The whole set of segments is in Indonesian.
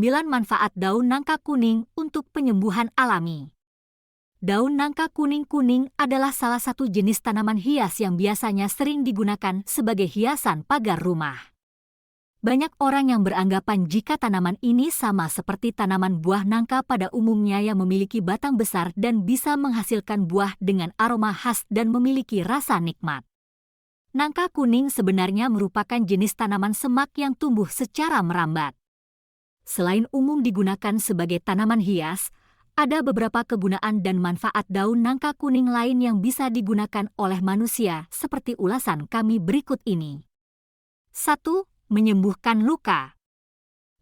9 manfaat daun nangka kuning untuk penyembuhan alami. Daun nangka kuning-kuning adalah salah satu jenis tanaman hias yang biasanya sering digunakan sebagai hiasan pagar rumah. Banyak orang yang beranggapan jika tanaman ini sama seperti tanaman buah nangka pada umumnya yang memiliki batang besar dan bisa menghasilkan buah dengan aroma khas dan memiliki rasa nikmat. Nangka kuning sebenarnya merupakan jenis tanaman semak yang tumbuh secara merambat. Selain umum digunakan sebagai tanaman hias, ada beberapa kegunaan dan manfaat daun nangka kuning lain yang bisa digunakan oleh manusia seperti ulasan kami berikut ini. 1. Menyembuhkan luka.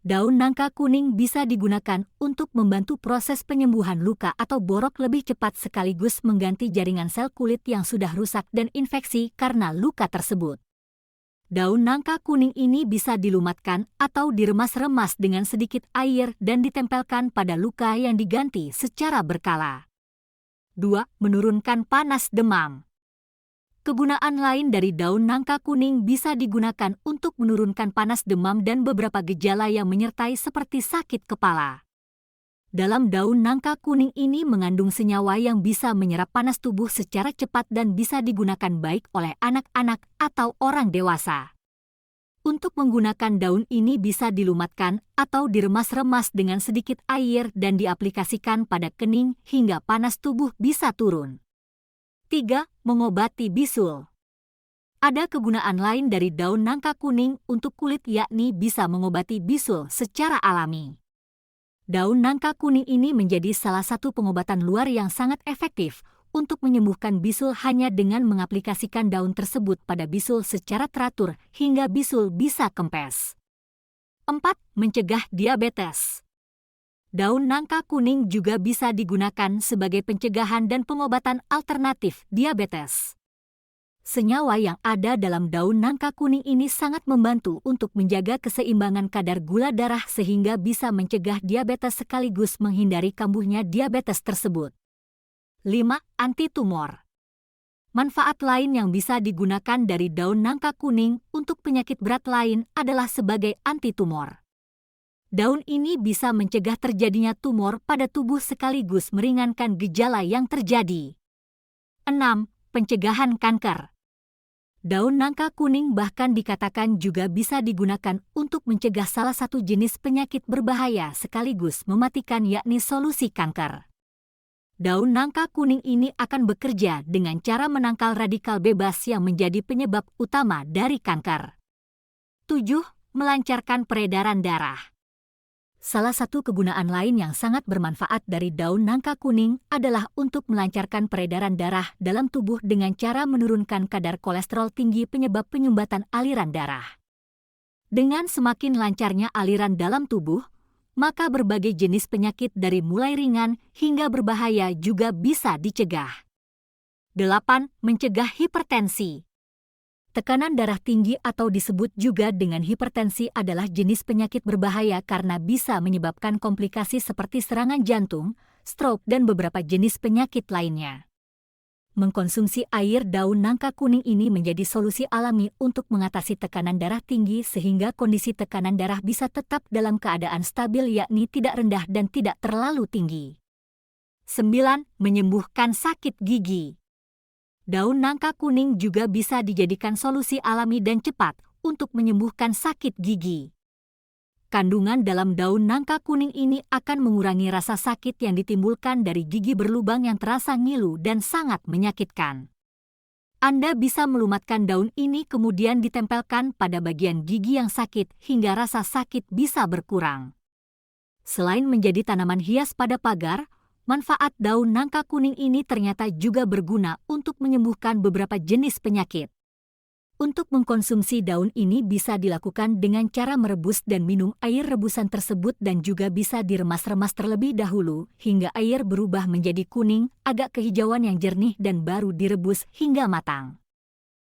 Daun nangka kuning bisa digunakan untuk membantu proses penyembuhan luka atau borok lebih cepat sekaligus mengganti jaringan sel kulit yang sudah rusak dan infeksi karena luka tersebut. Daun nangka kuning ini bisa dilumatkan atau diremas-remas dengan sedikit air dan ditempelkan pada luka yang diganti secara berkala. 2. Menurunkan panas demam. Kegunaan lain dari daun nangka kuning bisa digunakan untuk menurunkan panas demam dan beberapa gejala yang menyertai seperti sakit kepala. Dalam daun nangka kuning ini mengandung senyawa yang bisa menyerap panas tubuh secara cepat dan bisa digunakan baik oleh anak-anak atau orang dewasa. Untuk menggunakan daun ini bisa dilumatkan atau diremas-remas dengan sedikit air dan diaplikasikan pada kening hingga panas tubuh bisa turun. 3. Mengobati bisul. Ada kegunaan lain dari daun nangka kuning untuk kulit yakni bisa mengobati bisul secara alami. Daun nangka kuning ini menjadi salah satu pengobatan luar yang sangat efektif untuk menyembuhkan bisul hanya dengan mengaplikasikan daun tersebut pada bisul secara teratur hingga bisul bisa kempes. 4. Mencegah diabetes. Daun nangka kuning juga bisa digunakan sebagai pencegahan dan pengobatan alternatif diabetes. Senyawa yang ada dalam daun nangka kuning ini sangat membantu untuk menjaga keseimbangan kadar gula darah sehingga bisa mencegah diabetes sekaligus menghindari kambuhnya diabetes tersebut. 5. Anti-tumor. Manfaat lain yang bisa digunakan dari daun nangka kuning untuk penyakit berat lain adalah sebagai anti-tumor. Daun ini bisa mencegah terjadinya tumor pada tubuh sekaligus meringankan gejala yang terjadi. 6. Pencegahan kanker. Daun nangka kuning bahkan dikatakan juga bisa digunakan untuk mencegah salah satu jenis penyakit berbahaya sekaligus mematikan yakni solusi kanker. Daun nangka kuning ini akan bekerja dengan cara menangkal radikal bebas yang menjadi penyebab utama dari kanker. 7. Melancarkan peredaran darah. Salah satu kegunaan lain yang sangat bermanfaat dari daun nangka kuning adalah untuk melancarkan peredaran darah dalam tubuh dengan cara menurunkan kadar kolesterol tinggi penyebab penyumbatan aliran darah. Dengan semakin lancarnya aliran dalam tubuh, maka berbagai jenis penyakit dari mulai ringan hingga berbahaya juga bisa dicegah. 8. Mencegah hipertensi. Tekanan darah tinggi atau disebut juga dengan hipertensi adalah jenis penyakit berbahaya karena bisa menyebabkan komplikasi seperti serangan jantung, stroke, dan beberapa jenis penyakit lainnya. Mengkonsumsi air daun nangka kuning ini menjadi solusi alami untuk mengatasi tekanan darah tinggi sehingga kondisi tekanan darah bisa tetap dalam keadaan stabil yakni tidak rendah dan tidak terlalu tinggi. 9. Menyembuhkan sakit gigi. Daun nangka kuning juga bisa dijadikan solusi alami dan cepat untuk menyembuhkan sakit gigi. Kandungan dalam daun nangka kuning ini akan mengurangi rasa sakit yang ditimbulkan dari gigi berlubang yang terasa ngilu dan sangat menyakitkan. Anda bisa melumatkan daun ini kemudian ditempelkan pada bagian gigi yang sakit hingga rasa sakit bisa berkurang. Selain menjadi tanaman hias pada pagar, manfaat daun nangka kuning ini ternyata juga berguna untuk menyembuhkan beberapa jenis penyakit. Untuk mengkonsumsi daun ini bisa dilakukan dengan cara merebus dan minum air rebusan tersebut dan juga bisa diremas-remas terlebih dahulu hingga air berubah menjadi kuning, agak kehijauan yang jernih dan baru direbus hingga matang.